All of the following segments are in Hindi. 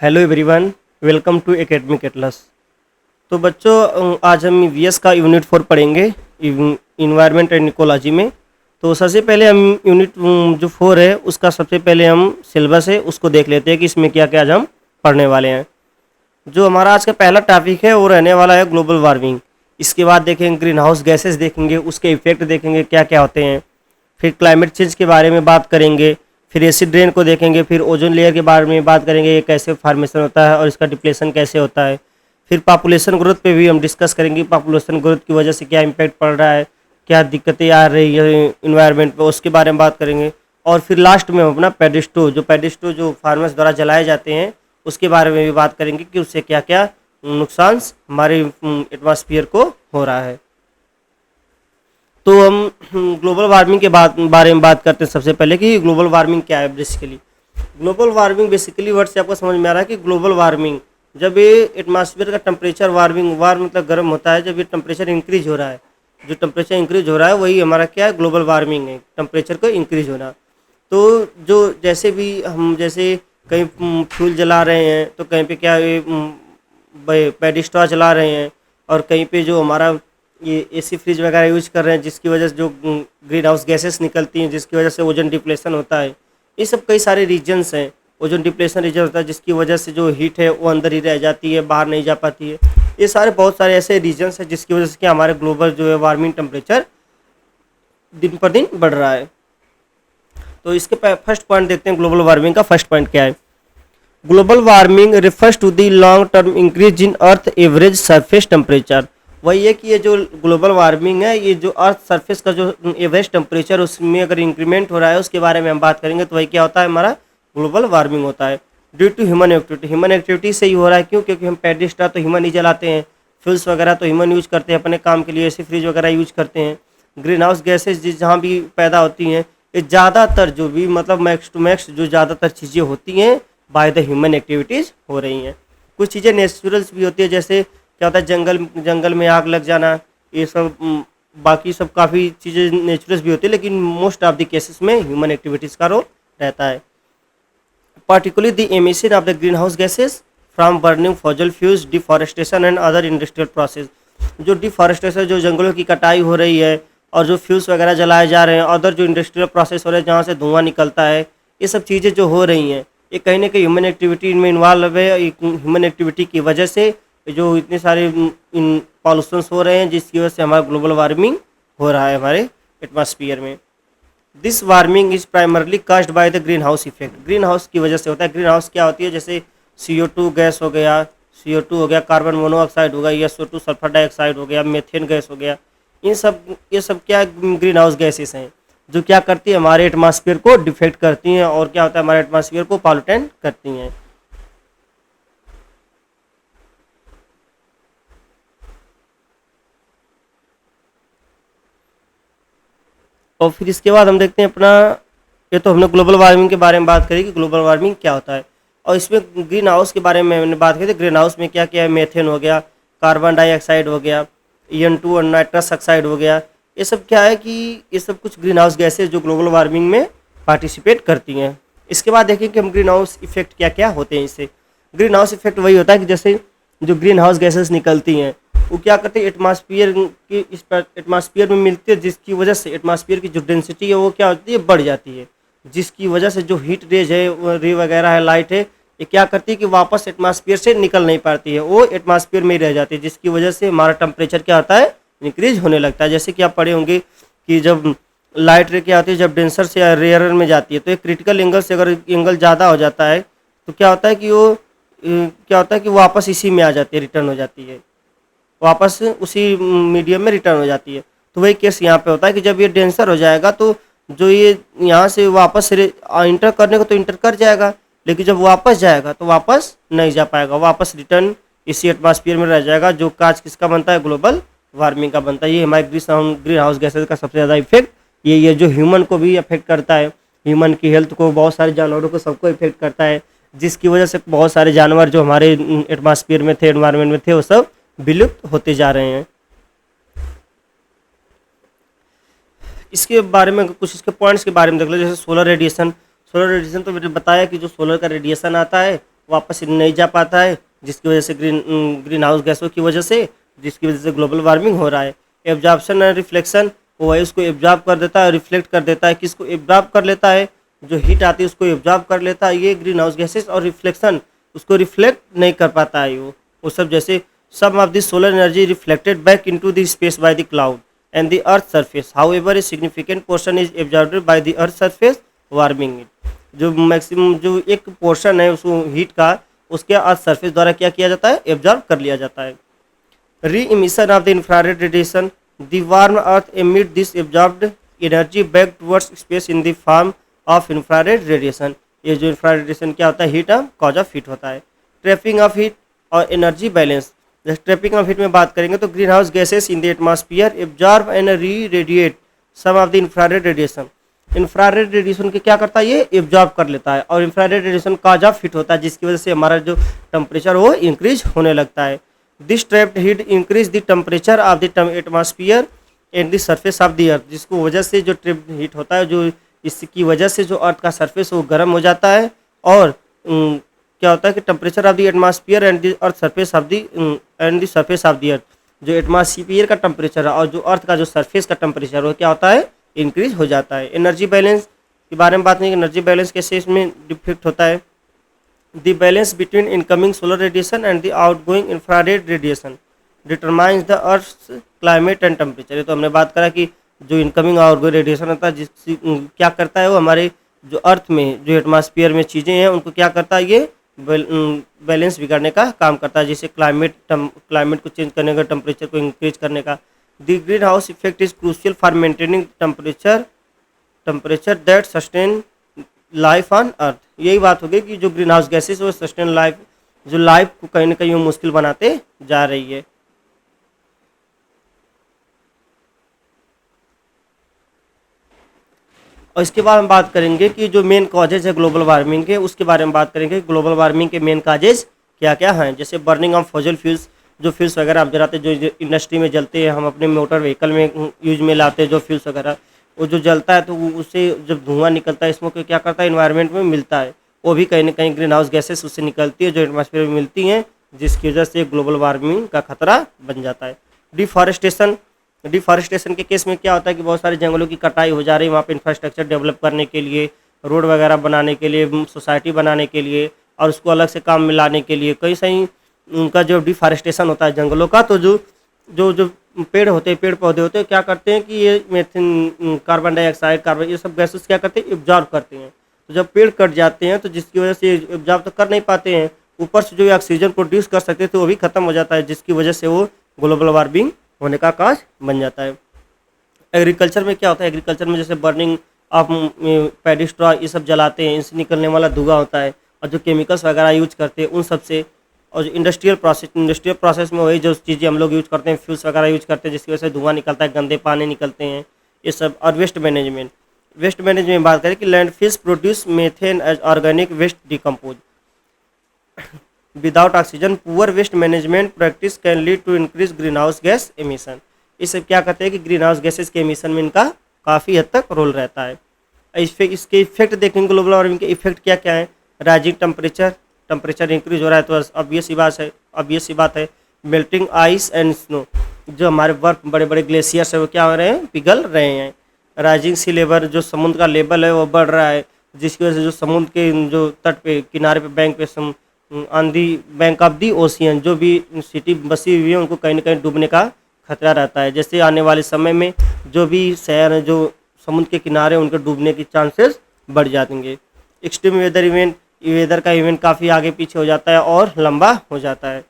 Hello everyone, welcome to academic atlas. तो बच्चों, आज हम ईवीएस का यूनिट 4 पढ़ेंगे इन्वायरमेंट एंड इकोलॉजी में। तो सबसे पहले हम यूनिट जो 4 है उसका सबसे पहले हम सिलेबस है उसको देख लेते हैं कि इसमें क्या क्या आज हम पढ़ने वाले हैं। जो हमारा आज का पहला टॉपिक है वो रहने वाला है ग्लोबल वार्मिंग। इसके बाद देखेंगे ग्रीन हाउस गैसेस, देखेंगे उसके इफेक्ट, देखेंगे क्या क्या होते हैं। फिर क्लाइमेट चेंज के बारे में बात करेंगे। फिर एसिड रेन को देखेंगे। फिर ओजोन लेयर के बारे में बात करेंगे, ये कैसे फॉर्मेशन होता है और इसका डिप्लेशन कैसे होता है। फिर पॉपुलेशन ग्रोथ पे भी हम डिस्कस करेंगे, पॉपुलेशन ग्रोथ की वजह से क्या इम्पैक्ट पड़ रहा है, क्या दिक्कतें आ रही है इन्वायरमेंट पे, उसके बारे में बात करेंगे। और फिर लास्ट में हम अपना पेडिस्टो जो फार्मर्स द्वारा जलाए जाते हैं उसके बारे में भी बात करेंगे कि उससे क्या क्या नुकसान हमारे एटमॉस्फेयर को हो रहा है। तो हम ग्लोबल वार्मिंग के बारे में बात करते हैं सबसे पहले कि ग्लोबल वार्मिंग क्या है। Basically global warming basically word से आपको समझ में आ रहा है कि ग्लोबल वार्मिंग जब ये एटमॉस्फेयर का टेम्परेचर वार मतलब गर्म होता है, जब ये टेम्परेचर इंक्रीज हो रहा है, जो टेम्परेचर इंक्रीज हो रहा है वही हमारा क्या है, ग्लोबल वार्मिंग है, टेम्परेचर को इंक्रीज होना। तो जो जैसे भी हम जैसे कहीं फ्यूल जला रहे हैं तो कहीं पे क्या पेडिस्ट्रा जला रहे हैं, और कहीं पे जो हमारा ये एसी फ्रिज वगैरह यूज कर रहे हैं जिसकी वजह से जो ग्रीन हाउस गैसेस निकलती हैं जिसकी वजह से ओजोन डिप्लेशन होता है। ये सब कई सारे रीजन्स हैं। ओजोन डिप्लेशन रीजन होता है जिसकी वजह से जो हीट है वो अंदर ही रह जाती है, बाहर नहीं जा पाती है। ये सारे बहुत सारे ऐसे रीजन्स हैं जिसकी वजह से क्या हमारे ग्लोबल जो है वार्मिंग टेम्परेचर दिन पर दिन बढ़ रहा है। तो इसके फर्स्ट पॉइंट देखते हैं, ग्लोबल वार्मिंग का फर्स्ट पॉइंट क्या है। Global warming refers to the long term increase in earth average surface temperature. वही है कि ये जो ग्लोबल वार्मिंग है, ये जो अर्थ सरफेस का जो एवरेज टेम्परेचर उसमें अगर इंक्रीमेंट हो रहा है उसके बारे में हम बात करेंगे। तो वही क्या होता है, हमारा ग्लोबल वार्मिंग होता है ड्यू टू ह्यूमन एक्टिविटी से ही हो रहा है। क्यों? क्योंकि हम पेडिस्ट्रा तो ह्यूमन ही जलाते हैं, फ्यूल्स वगैरह तो ह्यूमन यूज करते हैं अपने काम के लिए, ऐसे फ्रिज वगैरह यूज करते हैं। ग्रीन हाउस गैसेज जहाँ भी पैदा होती हैं ये ज़्यादातर जो भी मतलब मैक्स टू मैक्स जो ज़्यादातर चीज़ें होती हैं बाय द ह्यूमन एक्टिविटीज़ हो रही हैं। कुछ चीज़ें नेचुरल्स भी होती है, जैसे क्या होता है जंगल में आग लग जाना, ये सब बाकी सब काफ़ी चीज़ें नेचुरल्स भी होती है, लेकिन मोस्ट ऑफ द केसेस में ह्यूमन एक्टिविटीज़ का रोल रहता है। particularly the emission of the greenhouse gases from burning fossil fuels, deforestation and other industrial process। जो डिफॉरेस्टेशन, जो जंगलों की कटाई हो रही है और जो फ्यूल्स वगैरह जलाए जा रहे हैं, अदर जो इंडस्ट्रियल प्रोसेस हो रहे हैं जहाँ से धुआं निकलता है, ये सब चीज़ें जो हो रही हैं ये कहीं ना कहीं ह्यूमन एक्टिविटी में इन्वॉल्व है। ह्यूमन एक्टिविटी की वजह से जो इतने सारे इन पॉल्यूशंस हो रहे हैं जिसकी वजह से हमारा ग्लोबल वार्मिंग हो रहा है हमारे एटमॉस्फेयर में। This warming is primarily caused by the green house effect. Green house की वजह से होता है। ग्रीन हाउस क्या होती है, जैसे CO2 गैस हो गया, CO2 हो गया, कार्बन मोनोऑक्साइड हो गया, SO2 सल्फर डाइऑक्साइड हो गया, मीथेन गैस हो गया। ये सब क्या ग्रीन हाउस गैसेस हैं जो क्या करती है, हमारे एटमॉस्फेयर को डिफेक्ट करती हैं और क्या होता है, हमारे एटमॉस्फेयर को पॉल्यूटेंट करती हैं। और फिर इसके बाद हम देखते हैं अपना, ये तो हमने ग्लोबल वार्मिंग के बारे में बात करी कि ग्लोबल वार्मिंग क्या होता है, और इसमें ग्रीन हाउस के बारे में हमने बात की थी। ग्रीन हाउस में क्या क्या है, मेथेन हो गया, कार्बन डाइऑक्साइड हो गया, EN2 और नाइट्रस ऑक्साइड हो गया। ये सब क्या है कि ये सब कुछ ग्रीन हाउस गैसेज जो ग्लोबल वार्मिंग में पार्टिसिपेट करती हैं। इसके बाद देखें कि हम ग्रीन हाउस इफेक्ट क्या क्या होते हैं इससे। ग्रीन हाउस इफेक्ट वही होता है कि जैसे जो ग्रीन हाउस गैसेज निकलती हैं वो क्या करते हैं, एटमॉस्फेयर में मिलती है, जिसकी वजह से एटमॉस्फेयर की जो डेंसिटी है वो क्या होती है, बढ़ जाती है। जिसकी वजह से जो हीट रेज है, रे वगैरह है, लाइट है, ये क्या करती है कि वापस एटमॉस्फेयर से निकल नहीं पाती है, वो एटमॉस्फेयर में ही रह जाती है, जिसकी वजह से हमारा टेम्परेचर क्या होता है, इंक्रीज होने लगता है। जैसे कि आप पढ़े होंगे कि जब लाइट रे क्या होती है, जब डेंसर से या रेयर में जाती है तो एक क्रिटिकल एंगल से अगर एंगल ज़्यादा हो जाता है तो क्या होता है कि वो वापस इसी में आ जाती है, रिटर्न हो जाती है, वापस उसी मीडियम में रिटर्न हो जाती है। तो वही केस यहाँ पे होता है कि जब ये डेंसर हो जाएगा तो जो ये यहाँ से वापस इंटर करने को तो इंटर कर जाएगा, लेकिन जब वापस जाएगा तो वापस नहीं जा पाएगा, वापस रिटर्न इसी एटमॉस्फेयर में रह जाएगा, जो काज किसका बनता है, ग्लोबल वार्मिंग का बनता है। ये हमारे ग्रीन हाउस गैसेज का सबसे ज़्यादा इफेक्ट ये जो ह्यूमन को भी अफेक्ट करता है, ह्यूमन की हेल्थ को, बहुत सारे जानवरों को, सबको इफेक्ट करता है, जिसकी वजह से बहुत सारे जानवर जो हमारे एटमॉस्फेयर में थे, एनवायरनमेंट में थे, वो सब विलुप्त होते जा रहे हैं। इसके बारे में कुछ इसके पॉइंट्स के बारे में देख लो, जैसे सोलर रेडिएशन तो मैंने बताया कि जो सोलर का रेडिएशन आता है वापस नहीं जा पाता है, जिसकी वजह से ग्रीन हाउस गैसों की वजह से, जिसकी वजह से ग्लोबल वार्मिंग हो रहा है। एब्जॉर्प्शन एंड रिफ्लेक्शन, वो है उसको एब्जॉर्ब कर देता है, रिफ्लेक्ट कर देता है। किसको एब्जॉर्ब कर लेता है? जो हीट आती है उसको एब्जॉर्ब कर लेता है ये ग्रीन हाउस गैसेस, और रिफ्लेक्शन उसको रिफ्लेक्ट नहीं कर पाता है वो सब जैसे some of the solar energy reflected back into the space by the cloud and the earth surface, however a significant portion is absorbed by the earth surface warming it. जो मैक्सिमम जो एक पोर्शन है उसको हीट का, उसके अर्थ सरफेस द्वारा क्या किया जाता है? एब्जॉर्ब कर लिया जाता है। री emission of the infrared radiation, the warm earth emit this absorbed energy back towards space in the form of infrared radiation. ये जो इंफ्रारेड रेडिएशन क्या होता है? हीट कॉज ऑफ हीट होता है। ट्रैपिंग ऑफ हीट और एनर्जी बैलेंस, जैसे ट्रैपिंग ऑफ हीट में बात करेंगे तो green house gases in the atmosphere absorb and reradiate some of the infrared radiation. Infrared radiation के क्या करता है? ये एब्जॉर्ब कर लेता है, और infrared radiation cause of heat होता है, जिसकी वजह से हमारा जो टेम्परेचर वो इंक्रीज होने लगता है। This trapped heat increase the temperature of the atmosphere and the surface of the earth, जिसको वजह से जो ट्रैप्ड हीट होता है, जो इसकी वजह से जो अर्थ का सरफेस वो गर्म हो जाता है, और क्या होता है कि temperature of the atmosphere and the earth surface of the end the surface of the earth, जो एटमॉस्फेयर का टेम्परेचर है और जो अर्थ का जो सरफेस का टेम्परेचर वो क्या होता है? इंक्रीज हो जाता है। एनर्जी बैलेंस के बारे में बात नहीं, एनर्जी बैलेंस कैसे इसमें डिफेक्ट होता है? The balance between incoming solar radiation and the outgoing infrared radiation determines the earth's climate and temperature. ये तो हमने बात करा कि जो इनकमिंग और आउटगोइंग रेडिएशन होता है, जिससे क्या करता है वो हमारे जो अर्थ में जो एटमॉस्फेयर में चीज़ें हैं उनको क्या करता है? ये बैलेंस बिगाड़ने का काम करता है, जैसे क्लाइमेट को चेंज करने का, टेम्परेचर को इंक्रीज करने का। The green house effect is crucial for maintaining temperature that sustain life on earth. यही बात होगी कि जो ग्रीन हाउस गैसेस वो सस्टेन लाइफ, जो लाइफ को कहीं ना कहीं वो मुश्किल बनाते जा रही है। और इसके बाद हम बात करेंगे कि जो मेन कॉजेज है ग्लोबल वार्मिंग के, उसके बारे में बात करेंगे। ग्लोबल वार्मिंग के मेन कॉजेज क्या क्या हैं? जैसे बर्निंग ऑफ फॉसिल फ्यूल्स, जो फ्यूल्स वगैरह आप जलाते हैं, जो इंडस्ट्री में जलते हैं, हम अपने मोटर व्हीकल में यूज में लाते हैं जो फ्यूल्स वगैरह, वो जो जलता है तो उससे जब धुआं निकलता है, स्मोक क्या करता है? इन्वायरमेंट में मिलता है, वो भी कहीं ना कहीं ग्रीन हाउस गैसेस उससे निकलती है, जो एटमॉस्फेयर में मिलती हैं, जिसकी वजह से ग्लोबल वार्मिंग का खतरा बन जाता है। डिफॉरेस्टेशन के केस में क्या होता है कि बहुत सारे जंगलों की कटाई हो जा रही है, वहाँ पे इंफ्रास्ट्रक्चर डेवलप करने के लिए, रोड वगैरह बनाने के लिए, सोसाइटी बनाने के लिए, और उसको अलग से काम में लाने के लिए कई सही उनका जो डिफॉरेस्टेशन होता है जंगलों का, तो जो जो जो पेड़ होते हैं, पेड़ पौधे होते हैं, क्या करते हैं कि ये मेथिन, कार्बन डाइऑक्साइड, कार्बन, ये सब गैसेस क्या करते हैं? एब्जॉर्ब करते हैं। तो जब पेड़ कट जाते हैं तो जिसकी वजह से एब्जॉर्ब तो कर नहीं पाते हैं, ऊपर से जो ऑक्सीजन प्रोड्यूस कर सकते थे वो भी खत्म हो जाता है, जिसकी वजह से वो ग्लोबल वार्मिंग होने का काज बन जाता है। एग्रीकल्चर में क्या होता है? एग्रीकल्चर में जैसे बर्निंग ऑफ पैडी स्ट्रॉ, ये सब जलाते हैं, इनसे निकलने वाला धुआं होता है, और जो केमिकल्स वगैरह यूज करते हैं उन सब से, और जो इंडस्ट्रियल प्रोसेस में वही जो चीज़ें हम लोग यूज करते हैं, फ्यूल्स वगैरह यूज करते हैं, जिसकी वजह से धुआं निकलता है, गंदे पानी निकलते हैं, ये सब। और वेस्ट मैनेजमेंट में बात करें कि landfills produce methane as organic waste decompose without oxygen. Poor waste management practice can lead to increase green house gas emission. इससे क्या कहते हैं कि ग्रीन हाउस गैसेस के एमिशन में इनका काफ़ी हद तक रोल रहता है। इसके इफेक्ट देखेंगे, ग्लोबल वार्मिंग के इफेक्ट क्या क्या है? राइजिंग टेम्परेचर इंक्रीज हो रहा है, तो obvious सी बात है। मेल्टिंग आइस एंड स्नो, जो हमारे बर्फ, बड़े बड़े ग्लेशियर्स है वो क्या हो रहे हैं? पिघल रहे हैं। राइजिंग सी लेवल, जो समुद्र का लेवल है वो बढ़ रहा है, जिसकी वजह से जो समुद्र के जो तट पे, किनारे पे, बैंक पे, on the bank of the ocean, जो भी सिटी बसी हुई है उनको कहीं ना कहीं डूबने का खतरा रहता है। जैसे आने वाले समय में जो भी शहर हैं जो समुद्र के किनारे, उनके डूबने के चांसेस बढ़ जाएंगे। एक्सट्रीम वेदर का इवेंट काफ़ी आगे पीछे हो जाता है और लंबा हो जाता है।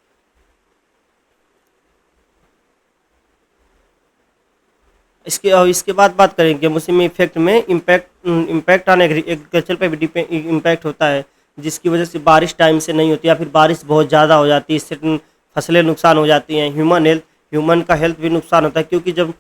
इसके बाद बात करेंगे मौसमी इफेक्ट में इम्पैक्ट ऑन एग्रीकल्चर पे भी इम्पैक्ट होता है, जिसकी वजह से बारिश टाइम से नहीं होती, या फिर बारिश बहुत ज़्यादा हो जाती है, इससे फसलें नुकसान हो जाती हैं। ह्यूमन का हेल्थ भी नुकसान होता है, क्योंकि जब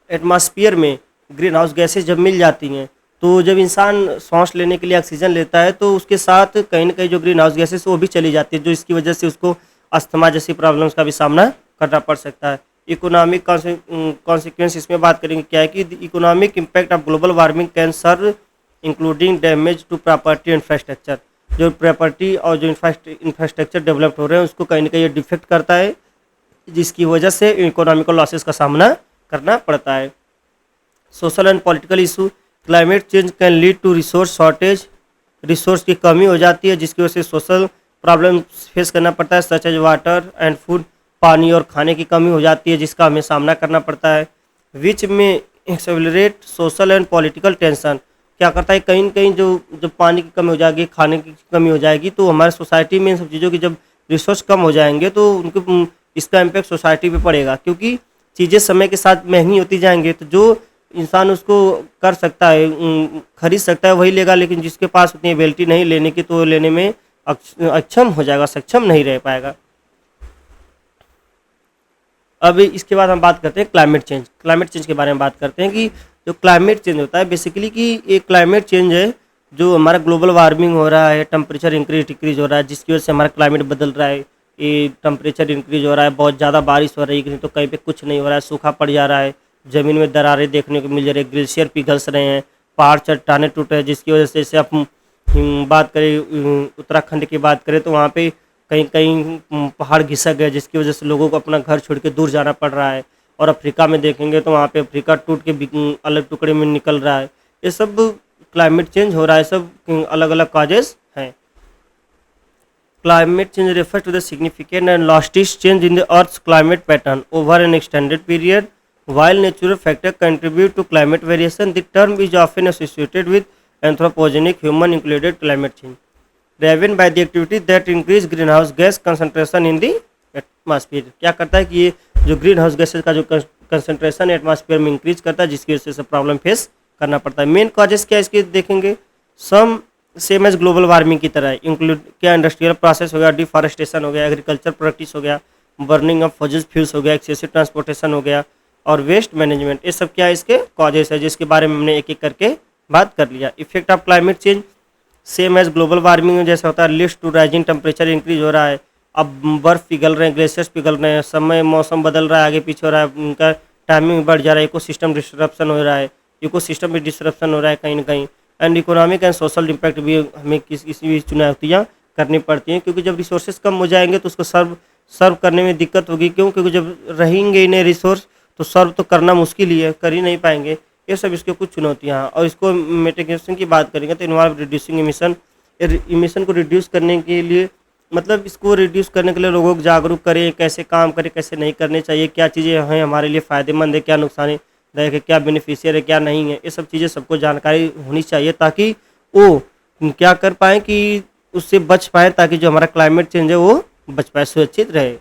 एटमॉस्फेयर में ग्रीन हाउस गैसेज जब मिल जाती हैं, तो जब इंसान सांस लेने के लिए ऑक्सीजन लेता है तो उसके साथ कहीं ना कहीं जो ग्रीन हाउस गैसेज वो भी चली जाती है, जो इसकी वजह से उसको अस्थमा जैसी प्रॉब्लम्स का भी सामना करना पड़ सकता है। इकोनॉमिक कॉन्सिक्वेंस इसमें बात करेंगे क्या है कि economic impact of global warming can serve including damage to property infrastructure. जो प्रॉपर्टी और जो इंफ्रास्ट्रक्चर डेवलप हो रहे हैं उसको कहीं ना कहीं डिफेक्ट करता है, जिसकी वजह से इकोनॉमिकल लॉसेस का सामना करना पड़ता है। Social and political issue, climate change can lead to resource shortage, resource की कमी हो जाती है जिसकी वजह से सोशल प्रॉब्लम फेस करना पड़ता है, such as water and food, पानी और खाने की कमी हो जाती है जिसका हमें सामना करना पड़ता है। विच में accelerate social and political tension, क्या करता है कहीं न कहीं जो जो पानी की कमी हो जाएगी, खाने की कमी हो जाएगी, तो हमारे सोसाइटी में इन सब चीज़ों की जब रिसोर्स कम हो जाएंगे तो उनके इसका इम्पैक्ट सोसाइटी पे पड़ेगा, क्योंकि चीज़ें समय के साथ महंगी होती जाएंगी। तो जो इंसान उसको कर सकता है, खरीद सकता है वही लेगा, लेकिन जिसके पास उतनी एबिलिटी नहीं लेने की तो वो लेने में अक्षम हो जाएगा, सक्षम नहीं रह पाएगा। अब इसके बाद हम बात करते हैं क्लाइमेट चेंज। क्लाइमेट चेंज के बारे में बात करते हैं कि जो क्लाइमेट चेंज होता है बेसिकली कि ये क्लाइमेट चेंज है जो हमारा ग्लोबल वार्मिंग हो रहा है, टेम्परेचर इंक्रीज डिक्रीज हो रहा है, जिसकी वजह से हमारा क्लाइमेट बदल रहा है। ये टेम्परेचर इंक्रीज हो रहा है, बहुत ज़्यादा बारिश हो रही है, तो कहीं पे कुछ नहीं हो रहा है, सूखा पड़ जा रहा है, ज़मीन में दरारें देखने को मिल जा रही है, ग्लेशियर पिघल्स रहे हैं, पहाड़ चट्टानें टूट रहे हैं, जिसकी वजह से जैसे आप बात करें उत्तराखंड की बात करें तो वहाँ पे कहीं कहीं पहाड़ घिसक गए, जिसकी वजह से लोगों को अपना घर छोड़ के दूर जाना पड़ रहा है। और अफ्रीका में देखेंगे तो वहाँ पे अफ्रीका टूट के अलग टुकड़े में निकल रहा है। ये सब क्लाइमेट चेंज हो रहा है, सब अलग अलग काजेस हैं। Climate change refers to the significant and lasting change in the Earth's climate pattern over an extended period. While natural factors contribute to climate variation, the term is often associated with anthropogenic human-included climate change, driven by the activities that increase greenhouse gas concentration in the atmosphere. क्या करता है कि ये जो ग्रीन हाउस गैसेज का जो कंसनट्रेशन एटमॉस्फेयर में इंक्रीज करता है, जिसकी वजह से प्रॉब्लम फेस करना पड़ता है। मेन कॉजेस क्या है इसके देखेंगे, सम सेम एज ग्लोबल वार्मिंग की तरह इंक्लूड क्या इंडस्ट्रियल प्रोसेस हो गया, डिफॉरेस्टेशन हो गया, एग्रीकल्चर प्रैक्टिस हो गया, बर्निंग ऑफ फॉसिल फ्यूल्स हो गया, एक्सेसिव ट्रांसपोर्टेशन हो गया और वेस्ट मैनेजमेंट। ये सब क्या है इसके कॉजेस है, जिसके बारे में हमने एक एक करके बात कर लिया। Effect of climate change same as global warming में जैसा होता है, list to rising temperature increase हो रहा है, अब बर्फ़ पिघल रहे हैं, ग्लेशियर्स पिघल रहे हैं, समय मौसम बदल रहा है, आगे पीछे हो रहा है, उनका टाइमिंग बढ़ जा रहा है, इकोसिस्टम डिस्ट्रप्शन हो रहा है, इकोसिस्टम में डिस्ट्रप्शन हो रहा है कहीं ना कहीं। And economic and social impact भी हमें किसी भी चुनौतियाँ करनी पड़ती हैं, क्योंकि जब रिसोर्सेज कम हो जाएंगे तो उसको सर्व करने में दिक्कत होगी। क्यों? क्योंकि जब रहेंगे इन्हें रिसोर्स तो सर्व तो करना मुश्किल ही है, कर ही नहीं पाएंगे। ये सब इसके कुछ चुनौतियाँ हैं। और इसको मिटिगेशन की बात करेंगे तो इन्वॉल्व रिड्यूसिंग इमिशन को रिड्यूस करने के लिए, मतलब इसको रिड्यूस करने के लिए लोगों को जागरूक करें, कैसे काम करें, कैसे नहीं करने चाहिए, क्या चीज़ें हैं हमारे लिए फ़ायदेमंद है, क्या नुकसानदायक है, क्या बेनिफिशियर है, क्या नहीं है। ये सब चीज़ें सबको जानकारी होनी चाहिए ताकि वो क्या कर पाएँ कि उससे बच पाएँ, ताकि जो हमारा क्लाइमेट चेंज है वो बच पाए, सुरक्षित रहे।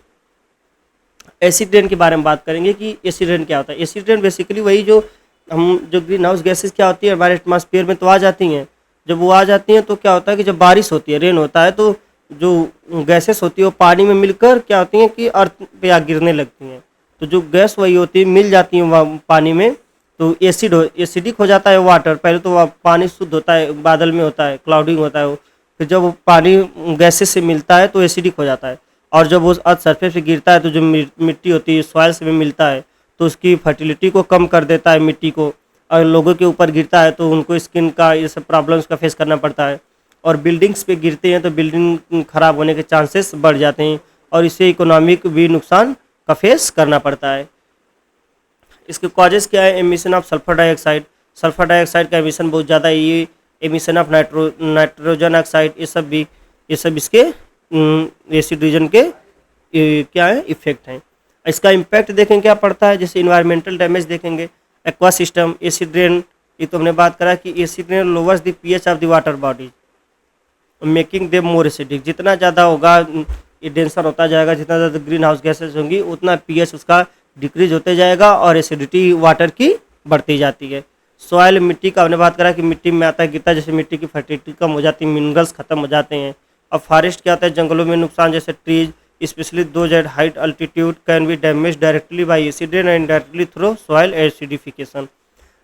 एसिड रेन के बारे में बात करेंगे कि एसिड रेन क्या होता है। एसिड रेन बेसिकली वही जो ग्रीन हाउस गैसेज क्या होती है हमारे एटमॉस्फेयर में तो आ जाती हैं। जब वो आ जाती हैं तो क्या होता है कि जब बारिश होती है, रेन होता है, तो जो गैसेस होती है वो पानी में मिलकर क्या होती हैं कि अर्थ पे आ गिरने लगती हैं। तो जो गैस वही होती है मिल जाती है वहाँ पानी में, तो एसिडिक हो जाता है वाटर। पहले तो वह पानी शुद्ध होता है, बादल में होता है, क्लाउडिंग होता है वो, फिर जब वो पानी गैसेस से मिलता है तो एसिडिक हो जाता है। और जब वो अर्थ सरफेस पे गिरता है तो जो मिट्टी होती है सॉइल से में मिलता है तो उसकी फर्टिलिटी को कम कर देता है मिट्टी को। और लोगों के ऊपर गिरता है तो उनको स्किन का ये सब प्रॉब्लम्स का फेस करना पड़ता है। और बिल्डिंग्स पे गिरते हैं तो बिल्डिंग ख़राब होने के चांसेस बढ़ जाते हैं और इससे इकोनॉमिक भी नुकसान का फेस करना पड़ता है। इसके कॉजेज़ क्या है? Emission of sulphur dioxide. Sulphur dioxide का एमिशन बहुत ज़्यादा है। ये एमिशन ऑफ नाइट्रोजन ऑक्साइड, ये सब इसके एसिड रीजन के क्या है इफेक्ट हैं। इसका इम्पैक्ट देखें क्या पड़ता है, जैसे इन्वायरमेंटल डैमेज देखेंगे, एक्वा सिस्टम, एसिड रेन, ये तो हमने बात करा कि acid rain louvers the pH of the water bodies making them more acidic. जितना ज़्यादा होगा ये डेंसर होता जाएगा, जितना ज़्यादा ग्रीन हाउस गैसेज होंगी उतना पीएच उसका डिक्रीज होते जाएगा और एसिडिटी वाटर की बढ़ती जाती है। सॉइल, मिट्टी का हमने बात करा कि मिट्टी में आता है गिरता है, जैसे मिट्टी की फर्टिलिटी कम हो जाती है, मिनरल्स खत्म हो जाते हैं। अब फॉरेस्ट क्या होता है, जंगलों में नुकसान, जैसे trees specially those at height altitude can be damage directly by acid rain and directly through soil acidification.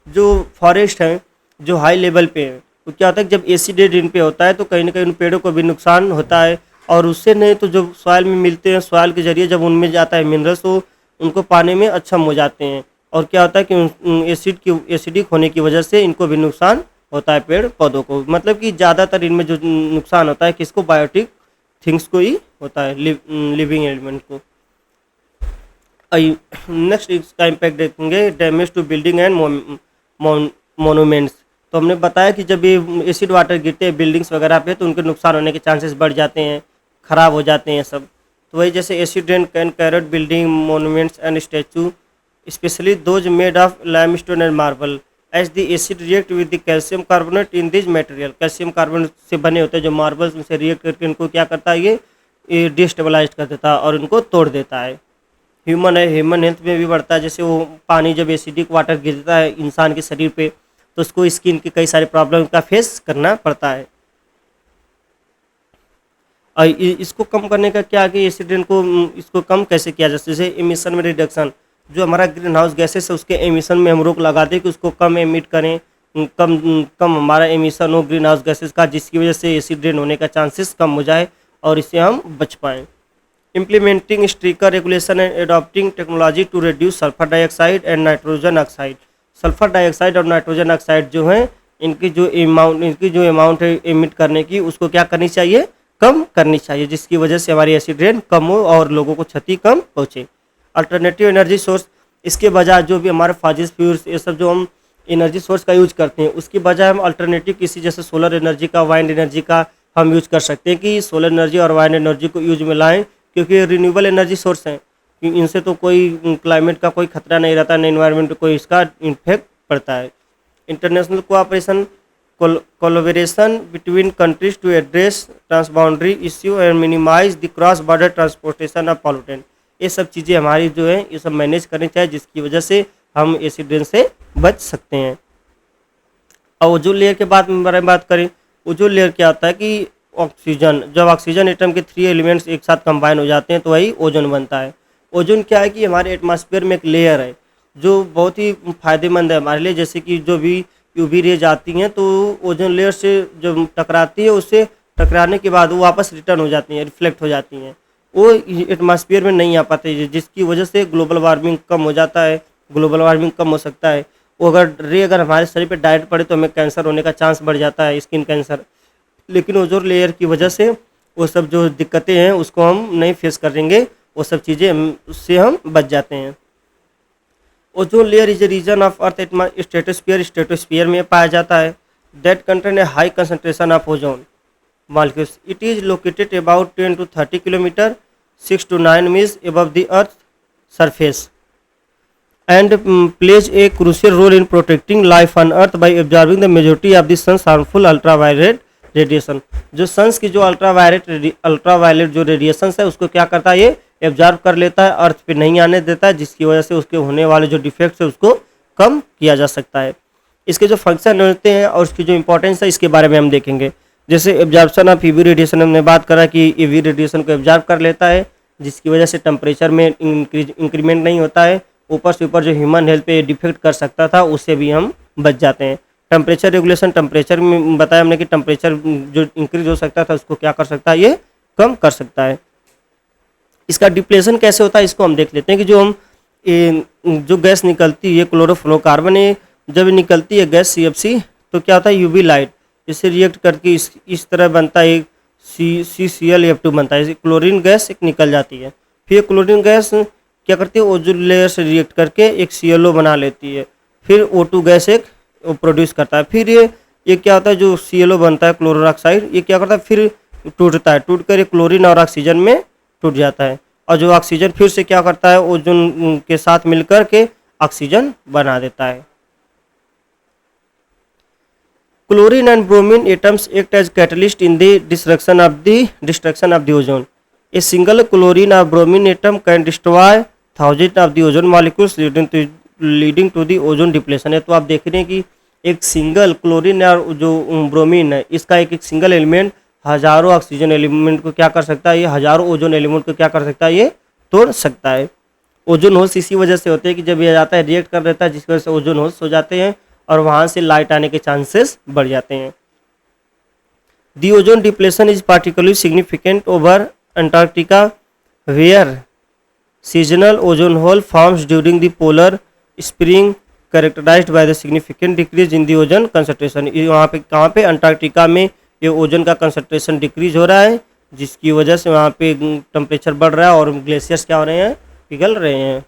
जो फॉरेस्ट हैं जो हाई लेवल पे हैं तो क्या होता है जब एसिड रेन पे होता है तो कहीं ना कहीं उन पेड़ों को भी नुकसान होता है। और उससे नहीं तो जो सॉइल में मिलते हैं, सॉइल के जरिए जब उनमें जाता है मिनरल्स तो उनको पाने में अक्षम हो जाते हैं। और क्या होता है कि एसिडिक होने की वजह से इनको भी नुकसान होता है पेड़ पौधों को, मतलब कि ज़्यादातर इनमें जो नुकसान होता है किसको, बायोटिक थिंग्स को ही होता है, लिविंग एलिमेंट को। नेक्स्ट इसका इम्पैक्ट देखेंगे, damage to building and monuments. तो हमने बताया कि जब ये एसिड वाटर गिरते हैं बिल्डिंग्स वगैरह पे तो उनके नुकसान होने के चांसेस बढ़ जाते हैं, ख़राब हो जाते हैं सब। तो वही जैसे acid rain can carat building monuments and statue specially those made of limestone and marble as the acid react with the calcium carbonate in this material. Calcium carbonate से बने होते हैं जो मार्बल्स, उनसे रिएक्ट करके उनको क्या करता है, ये डिस्टेबलाइज कर देता है और उनको तोड़ देता है। ह्यूमन हेल्थ में भी बढ़ता है, जैसे वो पानी जब एसिडिक वाटर गिरता है इंसान के शरीर पे तो उसको स्किन के कई सारे प्रॉब्लम का फेस करना पड़ता है। और इसको कम करने का क्या कि एसिड रेन को इसको कम कैसे किया जा सकता है, जैसे एमिशन में रिडक्शन, जो हमारा ग्रीन हाउस गैसेस है उसके एमिशन में हम रोक लगाते हैं कि उसको कम एमिट करें, कम कम हमारा एमिशन हो ग्रीन हाउस गैसेस का, जिसकी वजह से एसिड रेन होने का चांसेस कम हो जाए और इससे हम बच पाएँ। Implementing stricter regulation and adopting technology to reduce sulphur dioxide and nitrogen oxide. Sulphur dioxide और नाइट्रोजन ऑक्साइड जो हैं इनकी जो अमाउंट है एमिट करने की उसको क्या करनी चाहिए, कम करनी चाहिए, जिसकी वजह से हमारी एसिड रेन कम हो और लोगों को क्षति कम पहुँचे। अल्टरनेटिव एनर्जी सोर्स, इसके बजाय जो भी हमारे फॉसिल फ्यूल्स ये सब जो हम एनर्जी सोर्स का यूज करते हैं उसकी बजाय हम अल्टरनेटिव किसी जैसे सोलर एनर्जी का, वाइंड एनर्जी का हम यूज कर सकते हैं कि सोलर एनर्जी और वाइंड एनर्जी को यूज में लाएँ, क्योंकि रिन्यूएबल एनर्जी सोर्स हैं, इनसे तो कोई क्लाइमेट का कोई खतरा नहीं रहता, न इन्वायरमेंट पे कोई इसका इम्पैक्ट पड़ता है। International cooperation collaboration between countries to address transboundary issue and minimise the cross border transportation of pollutant. ये सब चीज़ें हमारी जो है ये सब मैनेज करनी चाहिए, जिसकी वजह से हम एसिड रेन से बच सकते हैं। और ओजोन लेयर के बारे में बात करें, ओजोन लेयर क्या होता है कि ऑक्सीजन, जब ऑक्सीजन एटम के 3 एलिमेंट्स एक साथ कंबाइन हो जाते हैं तो वही ओजोन बनता है। ओजोन क्या है कि हमारे एटमॉस्फेयर में एक लेयर है जो बहुत ही फ़ायदेमंद है हमारे लिए, जैसे कि जो भी यूवी रेज आती हैं तो ओजोन लेयर से जब टकराती है उससे टकराने के बाद वो वापस रिटर्न हो जाती हैं, रिफ्लेक्ट हो जाती हैं, वो एटमॉस्फेयर में नहीं आ पाते, जिसकी वजह से ग्लोबल वार्मिंग कम हो जाता है, ग्लोबल वार्मिंग कम हो सकता है। वो अगर हमारे शरीर पे डायरेक्ट पड़े तो हमें कैंसर होने का चांस बढ़ जाता है, स्किन कैंसर। लेकिन ओजोन लेयर की वजह से वो सब जो दिक्कतें हैं उसको हम नहीं फेस करेंगे, वो सब चीज़ें उससे हम बच जाते हैं। Ozone layer is a region of earth stratosphere में पाया जाता है that contain a high concentration of ozone molecules. It is located about 10 to 30 kilometre 6 to 9 miles above the earth surface and plays a crucial role in protecting life on earth by absorbing the majority of the sun's harmful ultraviolet radiation. जो सन्स की जो अल्ट्रावायलेट जो रेडिएशन है उसको क्या करता है, ये एब्जॉर्ब कर लेता है, अर्थ पे नहीं आने देता है, जिसकी वजह से उसके होने वाले जो डिफेक्ट्स है उसको कम किया जा सकता है। इसके जो फंक्शन होते हैं और उसकी जो इंपॉर्टेंस है इसके बारे में हम देखेंगे। जैसे एब्जॉर्प्शन ऑफ यूवी रेडिएशन हमने बात करा कि यूवी रेडिएशन को एब्जॉर्ब कर लेता है, जिसकी वजह से टेम्परेचर में इंक्रीमेंट नहीं होता है, ऊपर से ऊपर जो ह्यूमन हेल्थ पे डिफेक्ट कर सकता था उससे भी हम बच जाते हैं। टेम्परेचर रेगुलेशन, टेम्परेचर में बताया हमने कि टेम्परेचर जो इंक्रीज हो सकता था उसको क्या कर सकता है, ये कम कर सकता है। इसका डिप्लेशन कैसे होता है इसको हम देख लेते हैं कि जो गैस निकलती है क्लोरोफ्लोरोकार्बन, जब निकलती है गैस CFC तो क्या होता है, यूवी लाइट इससे रिएक्ट करके इस तरह बनता है, CClF2 बनता है, क्लोरीन गैस एक निकल जाती है। फिर क्लोरीन गैस क्या करती है, ओजोन लेयर से रिएक्ट करके एक ClO बना लेती है, फिर O2 गैस एक प्रोड्यूस करता है। फिर ये क्या होता है, जो ClO बनता है क्लोरो ऑक्साइड, ये क्या करता है फिर टूटता है, टूट कर क्लोरीन और ऑक्सीजन में टूट जाता है, और जो ऑक्सीजन फिर से क्या करता है, ओजोन के साथ मिलकर के ऑक्सीजन बना देता है। Chlorine and bromine atoms act as catalyst in the destruction of the ozone. A single chlorine और bromine atom can destroy thousand of the ozone molecules leading to the ozone depletion है। तो आप देख रहे हैं कि एक सिंगल क्लोरीन और जो ब्रोमीन है इसका एक सिंगल एलिमेंट हजारों ऑक्सीजन एलिमेंट को क्या कर सकता है, ये हजारों ओजोन एलिमेंट को क्या कर सकता है, ये तोड़ सकता है। ओजोन होल्स इसी वजह से होते हैं कि जब ये जाता है रिएक्ट कर देता है, जिसकी वजह से ओजोन होल्स हो जाते हैं और वहाँ से लाइट आने के चांसेस बढ़ जाते हैं। The ozone depletion is particularly significant over Antarctica where seasonal ozone hole forms during the polar spring characterized by the significant decrease in the ozone concentration. वहाँ पे कहाँ पे, अंटार्कटिका में ये ओजन का कंसंट्रेशन डिक्रीज हो रहा है, जिसकी वजह से वहाँ पे टेम्परेचर बढ़ रहा है और ग्लेशियर्स क्या हो रहे हैं, पिघल रहे हैं।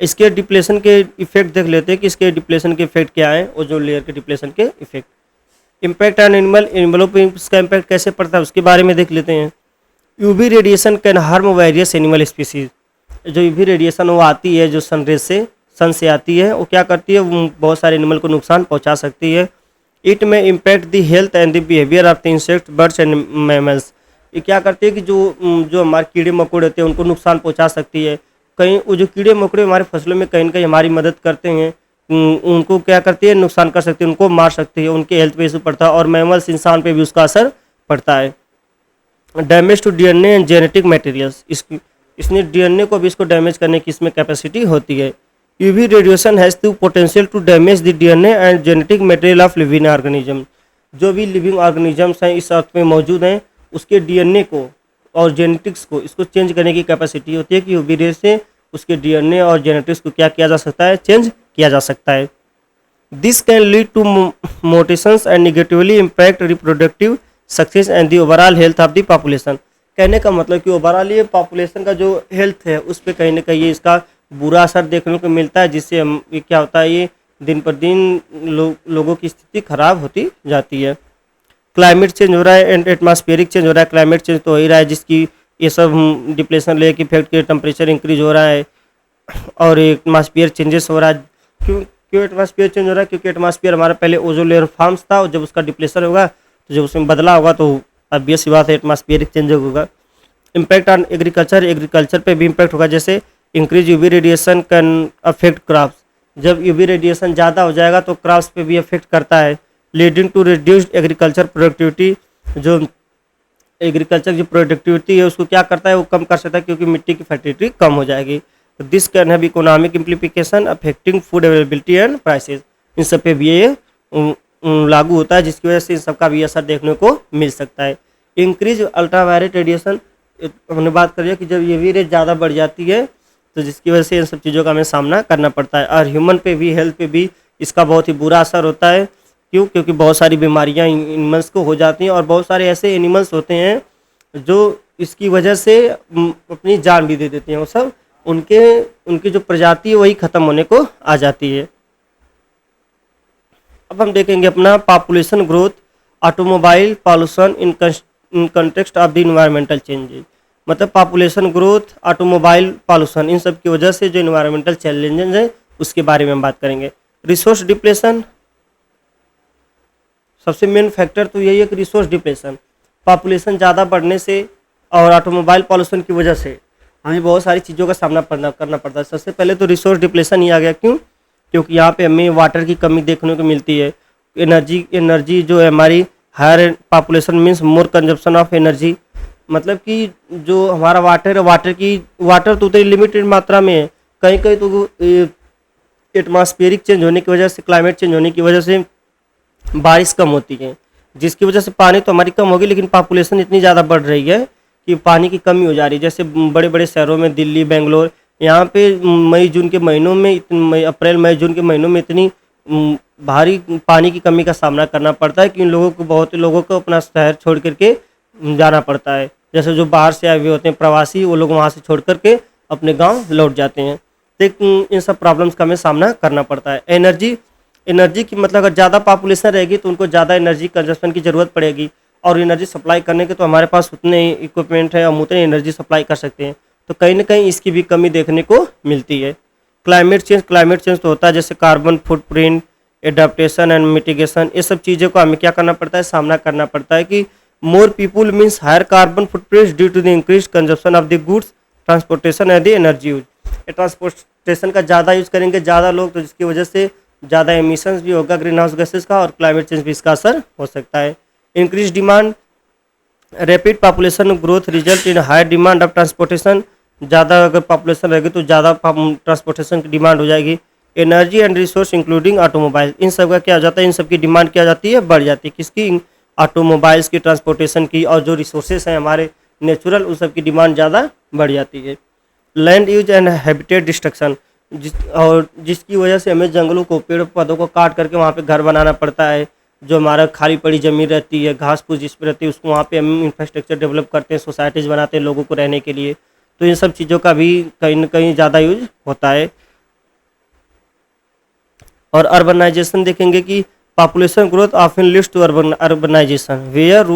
इसके डिप्लेशन के इफेक्ट देख लेते हैं कि इसके डिप्लेशन के इफेक्ट क्या है, ओजोन लेयर के डिप्लेशन के इफेक्ट। इम्पैक्ट ऑन एनिमल, एनिमलों पे इसका इम्पैक्ट कैसे पड़ता है उसके बारे में देख लेते हैं। UV radiation can harm various animal species. जो यूवी रेडिएशन वो आती है, जो सन से आती है, वो क्या करती है, वो बहुत सारे एनिमल को नुकसान पहुंचा सकती है। इट में impact the health and the behaviour of the insect, birds and mammals. ये क्या करती है कि जो हमारे कीड़े मकोड़े होते हैं उनको नुकसान पहुंचा सकती है। कहीं वो जो कीड़े मकोड़े हमारे फसलों में कहीं ना कहीं हमारी मदद करते हैं, उनको क्या करती है, नुकसान कर सकती है, उनको मार सकती है, उनके हेल्थ पे इशू पड़ता है, और मैमल्स इंसान पे भी उसका असर पड़ता है। Damage to DNA and genetic materials, इसने डीएनए को भी इसको डैमेज करने की इसमें कैपेसिटी होती है। UV radiation has the potential to damage the DNA and genetic material of living organism. जो भी लिविंग ऑर्गेनिजम्स हैं इस अर्थ में मौजूद हैं, उसके डीएनए को और जेनेटिक्स को इसको चेंज करने की कैपेसिटी होती है कि यूवी रे से उसके डीएनए और जेनेटिक्स को क्या किया जा सकता है, चेंज किया जा सकता है। This can lead to mutations and negatively impact reproductive success and the overall health of the population. कहने का मतलब कि ओवरऑल ये पॉपुलेशन का जो हेल्थ है उस पर कहीं ना कहीं इसका बुरा असर देखने को मिलता है, जिससे ये क्या होता है, ये दिन पर दिन लोगों की स्थिति खराब होती जाती है। क्लाइमेट चेंज हो रहा है एंड एटमॉस्फेरिक चेंज हो रहा है। क्लाइमेट चेंज तो हो ही रहा है, जिसकी ये सब डिप्लेशन लेयर के इफेक्ट के टेम्परेचर इंक्रीज हो रहा है और एटमॉस्फेयर चेंजेस हो रहा है। क्यों एटमॉस्फेयर चेंज हो रहा है? क्योंकि एटमॉस्फेयर हमारा पहले ओजोन लेयर फॉर्म्स था, और जब उसका डिप्लेशन होगा तो जब उसमें बदलाव होगा तो ऑब्वियस सी बात है एटमॉस्फेरिक चेंज होगा। इम्पैक्ट ऑन एग्रीकल्चर, एग्रीकल्चर पे भी इम्पैक्ट होगा। जैसे increase UV radiation can affect crops. जब यूवी रेडिएशन ज़्यादा हो जाएगा तो क्रॉप्स पे भी अफेक्ट करता है, leading to reduced agriculture productivity. जो एग्रीकल्चर की प्रोडक्टिविटी है उसको क्या करता है, वो कम कर सकता है, क्योंकि मिट्टी की फर्टिलिटी कम हो जाएगी। This can have economic implication affecting food availability and prices. इन सब पे भी ये लागू होता है, जिसकी वजह से इन सब का भी असर देखने को मिल सकता है। इंक्रीज अल्ट्रावायलेट रेडिएशन, हमने बात करी है कि जब यूवी रेज ज़्यादा बढ़ जाती है तो जिसकी वजह से इन सब चीज़ों का हमें सामना करना पड़ता है, और ह्यूमन पे भी, हेल्थ पे भी इसका बहुत ही बुरा असर होता है। क्यों? क्योंकि बहुत सारी बीमारियां एनिमल्स को हो जाती हैं, और बहुत सारे ऐसे एनिमल्स होते हैं जो इसकी वजह से अपनी जान भी दे देते हैं। वो सब उनकी जो प्रजाति है वही ख़त्म होने को आ जाती है। अब हम देखेंगे अपना population growth, automobile pollution in context of the environmental changes. मतलब पॉपुलेशन ग्रोथ, ऑटोमोबाइल पॉल्यूशन, इन सब की वजह से जो इन्वायरमेंटल चैलेंजेस हैं उसके बारे में हम बात करेंगे। रिसोर्स डिप्लेशन, सबसे मेन फैक्टर तो यही है कि रिसोर्स डिप्लेशन, पॉपुलेशन ज़्यादा बढ़ने से और ऑटोमोबाइल पॉल्यूशन की वजह से हमें बहुत सारी चीज़ों का सामना करना पड़ता है। सबसे पहले तो रिसोर्स डिप्लेशन ही आ गया। क्यों? क्योंकि यहाँ पे हमें वाटर की कमी देखने को मिलती है। एनर्जी जो है हमारी, higher population means more consumption of energy. मतलब कि जो हमारा वाटर है, वाटर तो उतनी लिमिटेड मात्रा में है। कहीं कहीं तो एटमॉस्फेरिक चेंज होने की वजह से, क्लाइमेट चेंज होने की वजह से बारिश कम होती है, जिसकी वजह से पानी तो हमारी कम होगी, लेकिन पॉपुलेशन इतनी ज़्यादा बढ़ रही है कि पानी की कमी हो जा रही है। जैसे बड़े बड़े शहरों में, दिल्ली, बेंगलोर, यहाँ पे मई जून के महीनों में, अप्रैल मई जून के महीनों में इतनी भारी पानी की कमी का सामना करना पड़ता है कि इन लोगों को, बहुत लोगों को अपना शहर छोड़ करके जाना पड़ता है। जैसे जो बाहर से आए हुए होते हैं प्रवासी, वो लोग वहाँ से छोड़ करके अपने गाँव लौट जाते हैं। तो इन सब प्रॉब्लम्स का हमें सामना करना पड़ता है। एनर्जी की मतलब अगर ज़्यादा पॉपुलेशन रहेगी तो उनको ज़्यादा एनर्जी कंजप्शन की ज़रूरत पड़ेगी, और एनर्जी सप्लाई करने के तो हमारे पास उतने इक्विपमेंट है, हम उतने एनर्जी सप्लाई कर सकते हैं। तो कहीं ना कहीं इसकी भी कमी देखने को मिलती है। क्लाइमेट चेंज तो होता है, जैसे carbon footprint, adaptation and mitigation, ये सब चीज़ों को हमें क्या करना पड़ता है, सामना करना पड़ता है। कि more people means higher carbon footprint due to the increase consumption of the goods, transportation and the energy use. Transportation का ज़्यादा यूज करेंगे ज़्यादा लोग, तो जिसकी वजह से ज़्यादा एमिशंस भी होगा ग्रीन हाउस गैसेस का, और क्लाइमेट चेंज भी इसका असर हो सकता है। Increase demand, rapid population growth result in higher demand of transportation. ज़्यादा अगर पॉपुलेशन रहेगी तो ज़्यादा ट्रांसपोर्टेशन की डिमांड हो जाएगी। Energy and resource including automobile, इन सब का क्या हो जाता है, इन सब की डिमांड क्या हो जाती है, बढ़ जाती है। किसकी? ऑटोमोबाइल्स की, ट्रांसपोर्टेशन की, और जो रिसोर्सेज हैं हमारे नेचुरल, उन सब की डिमांड ज़्यादा बढ़ जाती है। Land use and habitat destruction, और जिसकी वजह से हमें जंगलों को पेड़ पौधों को काट करके वहाँ पे घर बनाना पड़ता है। जो हमारा खाली पड़ी ज़मीन रहती है, घास फूस जिस पे रहती है, उसको वहाँ पे हम इंफ्रास्ट्रक्चर डेवलप करते हैं, सोसाइटीज़ बनाते हैं लोगों को रहने के लिए। तो इन सब चीज़ों का भी कहीं न कहीं ज़्यादा यूज़ होता है। और अर्बनाइजेशन देखेंगे कि population growth often leads to urbanisation where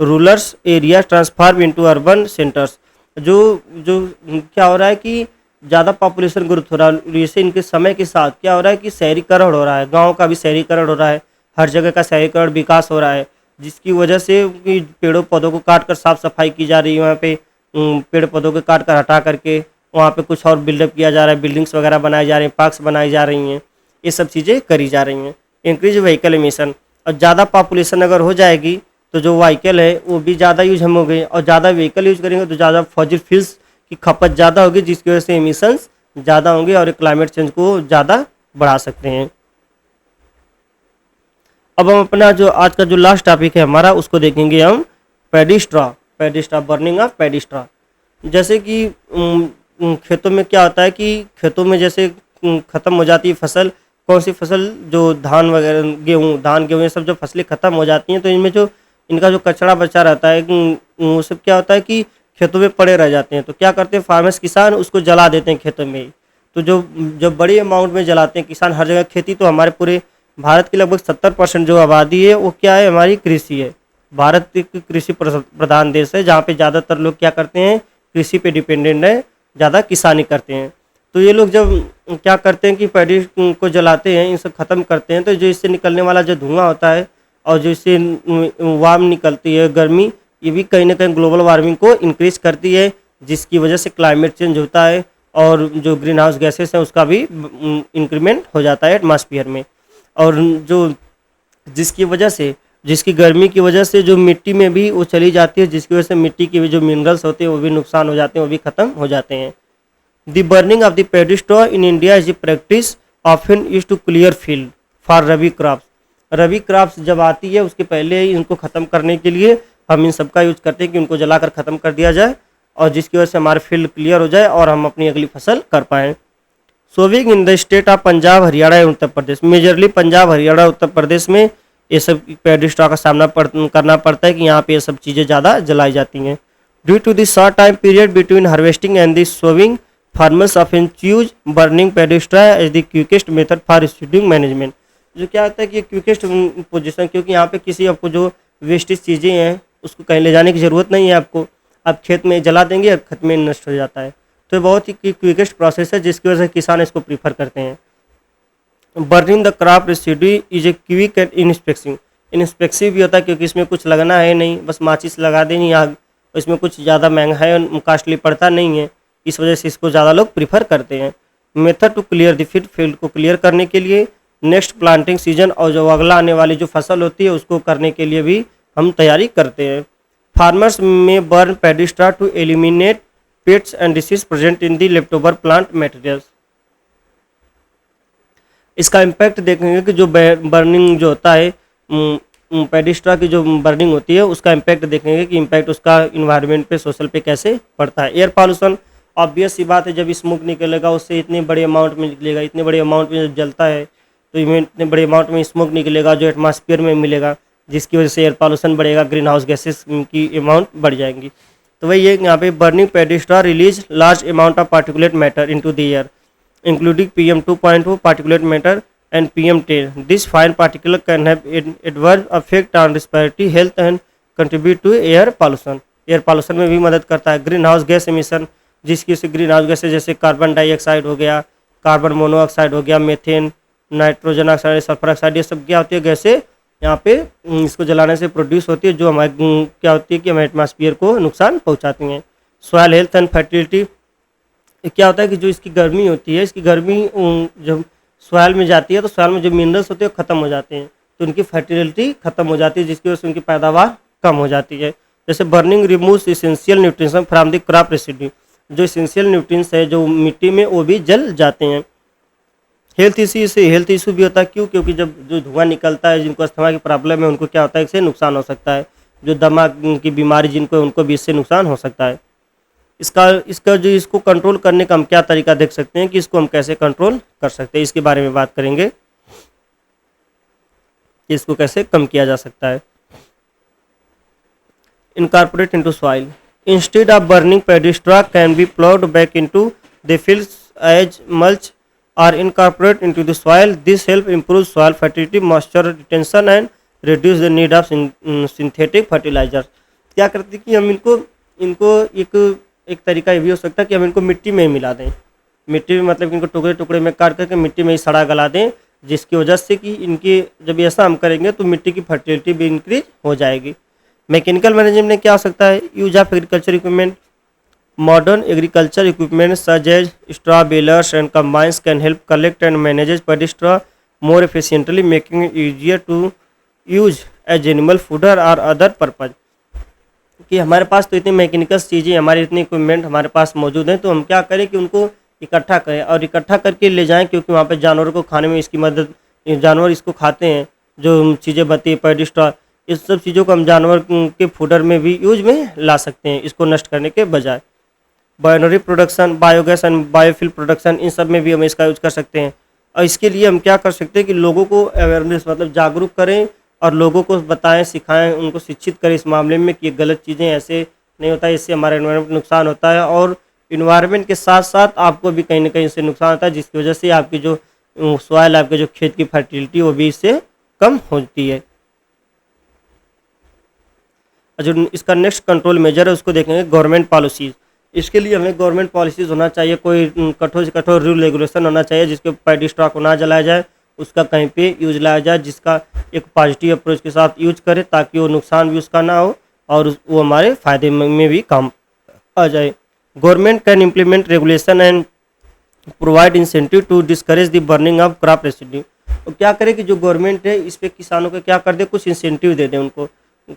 rurals area transform into urban centres. जो जो क्या हो रहा है कि ज़्यादा पॉपुलेशन ग्रोथ हो रहा है, जैसे इनके समय के साथ क्या हो रहा है कि शहरीकरण हो रहा है, गाँव का भी शहरीकरण हो रहा है, हर जगह का शहरीकरण विकास हो रहा है, जिसकी वजह से कि पेड़ों पौधों को काट कर साफ सफाई की जा रही है। वहाँ पे पेड़ पौधों को काट कर हटा करके वहाँ पे कुछ और बिल्डअप किया जा रहा है, बिल्डिंग्स वगैरह बनाए जा रहे हैं, पार्क्स बनाई जा रही हैं, ये सब चीज़ें करी जा रही हैं। इंक्रीज व्हीकल एमिशन, और ज़्यादा पॉपुलेशन अगर हो जाएगी तो जो व्हीकल है वो भी ज़्यादा यूज हम हो गए, और ज़्यादा व्हीकल यूज करेंगे तो ज़्यादा फॉसिल फ्यूल्स की खपत ज़्यादा होगी, जिसकी वजह से एमिशंस ज़्यादा होंगे और क्लाइमेट चेंज को ज़्यादा बढ़ा सकते हैं। अब हम अपना जो आज का जो लास्ट टॉपिक है हमारा उसको देखेंगे हम, पेडिस्ट्रा। पेडिस्ट्रा, बर्निंग ऑफ पेडिस्ट्रा। जैसे कि खेतों में क्या होता है कि खेतों में जैसे ख़त्म हो जाती है फसल, कौन सी फसल, जो धान वगैरह, धान गेहूँ ये सब जो फसलें ख़त्म हो जाती हैं तो इनमें जो इनका जो कचरा बचा रहता है वो सब क्या होता है कि खेतों में पड़े रह जाते हैं। तो क्या करते हैं फार्मर्स, किसान उसको जला देते हैं खेतों में ही। तो जो जो बड़ी अमाउंट में जलाते हैं किसान हर जगह। खेती तो हमारे पूरे भारत की लगभग 70% जो आबादी है वो क्या है, हमारी कृषि है। भारत एक कृषि प्रधान देश है, जहाँ पे ज़्यादातर लोग क्या करते हैं, कृषि पे डिपेंडेंट है, ज़्यादा किसानी करते हैं। तो ये लोग जब क्या करते हैं कि पैडी को जलाते हैं, इन सब ख़त्म करते हैं, तो जो इससे निकलने वाला जो धुआं होता है और जो इससे वार्म निकलती है गर्मी, ये भी कहीं ना कहीं ग्लोबल वार्मिंग को इंक्रीज करती है, जिसकी वजह से क्लाइमेट चेंज होता है और जो ग्रीन हाउस गैसेस हैं उसका भी इंक्रीमेंट हो जाता है एटमॉस्फेयर में। और जो जिसकी गर्मी की वजह से जो मिट्टी में भी वो चली जाती है, जिसकी वजह से मिट्टी के भी जो मिनरल्स होते हैं वो भी नुकसान हो जाते हैं, वो भी ख़त्म हो जाते हैं। The burning of the paddy straw in India is the practice often use to clear field for rabi crops. Rabi crops जब आती है उसके पहले ही इनको ख़त्म करने के लिए हम इन सब का यूज करते हैं कि उनको जलाकर ख़त्म कर दिया जाए, और जिसकी वजह से हमारे फील्ड क्लियर हो जाए और हम अपनी अगली फसल कर पाएँ। Sowing in the state of Punjab, Haryana एवं उत्तर प्रदेश, मेजरली पंजाब, हरियाणा, उत्तर प्रदेश में ये सब पैडी स्ट्रॉ का सामना करना पड़ता है कि यहाँ पे ये सब चीज़ें ज़्यादा जलाई जाती हैं। Due to the short time period between harvesting and the sowing, farmers often choose burning paddy straw as the quickest method for scheduling management. जो क्या होता है कि क्विकेस्ट पोजिशन, क्योंकि यहाँ पे किसी आपको जो वेस्टेज चीज़ें हैं उसको कहीं ले जाने की ज़रूरत नहीं है, आपको आप खेत में जला देंगे और खेत में नष्ट हो जाता है। तो ये बहुत ही क्विकेस्ट प्रोसेस है, जिसकी वजह से किसान इसको प्रीफर करते हैं। Burning the crop residue is a quick and inexpensive भी होता है, क्योंकि इसमें कुछ लगना है नहीं, बस माचिस लगा देनी आग, इसमें कुछ ज़्यादा महंगा है और कॉस्टली पड़ता नहीं है, इस वजह से इसको ज़्यादा लोग प्रीफर करते हैं। Method to clear the field को क्लियर करने के लिए नेक्स्ट प्लांटिंग सीजन और जो अगला आने वाली जो फसल होती है उसको करने के लिए भी हम तैयारी करते हैं। फार्मर्स में burn paddy straw to eliminate pests and disease present in the leftover plant materials. इसका इम्पैक्ट देखेंगे कि जो बर्निंग जो होता है पैडी स्ट्रॉ की जो बर्निंग होती है उसका इम्पैक्ट देखेंगे कि इम्पैक्ट उसका इन्वायरमेंट पे, सोशल पे कैसे पड़ता है। एयर पॉल्यूशन, ऑब्वियस सी बात है, जब स्मोक निकलेगा उससे इतने बड़े अमाउंट में निकलेगा, इतने बड़े अमाउंट में जब जलता है तो इतने बड़े अमाउंट में स्मोक निकलेगा जो एटमॉस्फेयर में मिलेगा, जिसकी वजह से एयर पॉल्यूशन बढ़ेगा, ग्रीन हाउस गैसेस की अमाउंट बढ़ जाएंगी। तो वही है यहाँ पे burning paddy straw release large amount of particulate matter into the air including PM2.2 particulate matter and PM10। This fine particular can have adverse affect on respiratory health and contribute to air pollution. Air pollution में भी मदद करता है। ग्रीन हाउस गैस एमिशन, जिसकी से ग्रीन हाउस गैसेज जैसे कार्बन डाइऑक्साइड हो गया, कार्बन मोनोऑक्साइड हो गया, methane, nitrogen oxide, sulphur oxide, ये सब क्या होती है गैसें यहाँ पे इसको जलाने से प्रोड्यूस होती है, जो हमारे क्या होती है कि हमारे एटमॉस्फेयर को नुकसान पहुँचाती हैं। सॉयल हेल्थ एंड फर्टिलिटी, क्या होता है कि जो इसकी गर्मी होती है, इसकी गर्मी जब सॉयल में जाती है तो सॉयल में जो मिनरल्स होते हैं ख़त्म हो जाते हैं, तो उनकी फर्टिलिटी ख़त्म हो जाती है, जिसकी वजह से उनकी पैदावार कम हो जाती है। जैसे burning removes essential nutrition from the crop residue, जो इसेंशियल न्यूट्रिएंट्स है जो मिट्टी में वो भी जल जाते हैं। हेल्थ इश्यू से हेल्थ इशू भी होता है, क्यों? क्योंकि जब जो धुआं निकलता है, जिनको अस्थमा की प्रॉब्लम है उनको क्या होता है, इससे नुकसान हो सकता है। जो दमा की बीमारी जिनको है उनको भी इससे नुकसान हो सकता है। इसका जो इसको कंट्रोल करने का हम क्या तरीका देख सकते हैं कि इसको हम कैसे कंट्रोल कर सकते हैं, इसके बारे में बात करेंगे कि इसको कैसे कम किया जा सकता है। Incorporate into soil. Instead of burning, paddy straw can be plowed back into the fields as mulch or incorporate into the soil. This help improve soil fertility, moisture retention and reduce the need of synthetic fertilizers. क्या करते हैं कि हम इनको इनको एक तरीका ये भी हो सकता है कि हम इनको मिट्टी में ही मिला दें। मिट्टी में मतलब इनको टुकड़े टुकड़े में काट करके मिट्टी में ही सड़ा गला दें, जिसकी वजह से कि इनकी जब ऐसा हम करेंगे तो मिट्टी की फर्टिलिटी भी इंक्रीज हो जाएगी। मैकेनिकल मैनेजमेंट में क्या हो सकता है, use of agriculture equipment. Modern agriculture equipment such as straw balers and combines can help collect and manage paddy straw more efficiently, making it easier to use as animal fodder और अदर पर्पज। कि हमारे पास तो इतनी मैकेनिकल चीज़ें, हमारे इतने इक्विपमेंट हमारे पास मौजूद हैं, तो हम क्या करें कि उनको इकट्ठा करें और इकट्ठा करके ले जाएं, क्योंकि वहाँ पे जानवरों को खाने में इसकी मदद, जानवर इसको खाते हैं जो चीज़ें बनती है पैडी स्ट्रॉ, इस सब चीज़ों को हम जानवर के फूडर में भी यूज में ला सकते हैं, इसको नष्ट करने के बजाय। Bioenergy production, biogas and biofuel production, इन सब में भी हम इसका यूज कर सकते हैं। और इसके लिए हम क्या कर सकते हैं कि लोगों को अवेयरनेस मतलब जागरूक करें और लोगों को बताएं, सिखाएं, उनको शिक्षित करें इस मामले में कि ये गलत चीज़ें ऐसे नहीं होता है, इससे हमारे एनवायरनमेंट नुकसान होता है और इन्वायरमेंट के साथ साथ आपको भी कहीं ना कहीं इससे नुकसान होता है, जिसकी वजह से आपकी जो सॉइल, आपके जो खेत की फर्टिलिटी वो भी इससे कम होती है। जो इसका नेक्स्ट कंट्रोल मेजर है उसको देखेंगे गवर्नमेंट पॉलिसीज़। इसके लिए हमें गवर्नमेंट पॉलिसीज़ होना चाहिए, कोई कठोर से कठोर रूल रेगुलेशन होना चाहिए जिसके पैडी स्ट्रॉ को ना जलाया जाए, उसका कहीं पे यूज लाया जाए, जिसका एक पॉजिटिव अप्रोच के साथ यूज करे ताकि वो नुकसान भी उसका ना हो और वो हमारे फ़ायदे में भी काम आ जाए। Government can implement regulation and provide incentive to discourage the burning of crop residue. तो क्या करे कि जो गवर्नमेंट है इस पर किसानों को क्या कर दे, कुछ इंसेंटिव दे दे, उनको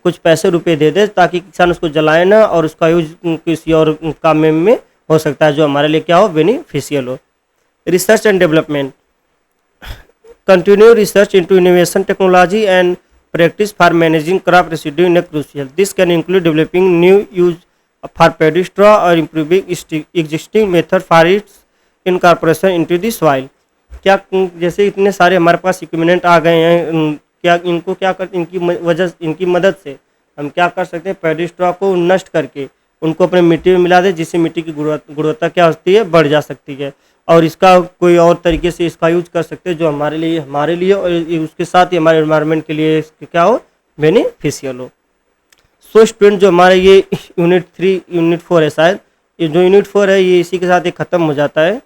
कुछ पैसे रुपए दे दे ताकि किसान उसको जलाए ना और उसका यूज किसी और काम में हो सकता है जो हमारे लिए क्या हो, बेनिफिशियल हो। Research and development, continue research into innovation technology and practice for managing crop residue in a crucial. This can include developing new use for paddy straw or improving existing method for its incorporation into the soil. क्या जैसे इतने सारे हमारे पास इक्विपमेंट आ गए हैं, क्या इनको क्या कर इनकी मदद से हम क्या कर सकते हैं, पैडी स्ट्रॉ को नष्ट करके उनको अपने मिट्टी में मिला दें, जिससे मिट्टी की गुणवत्ता क्या होती है, बढ़ जा सकती है और इसका कोई और तरीके से इसका यूज कर सकते हैं जो हमारे लिए और उसके साथ ही हमारे एनवायरनमेंट के लिए क्या हो, बेनिफिशियल हो। सो स्टूडेंट, जो हमारे ये यूनिट 4 है, शायद ये जो यूनिट 4 है ये इसी के साथ ये ख़त्म हो जाता है।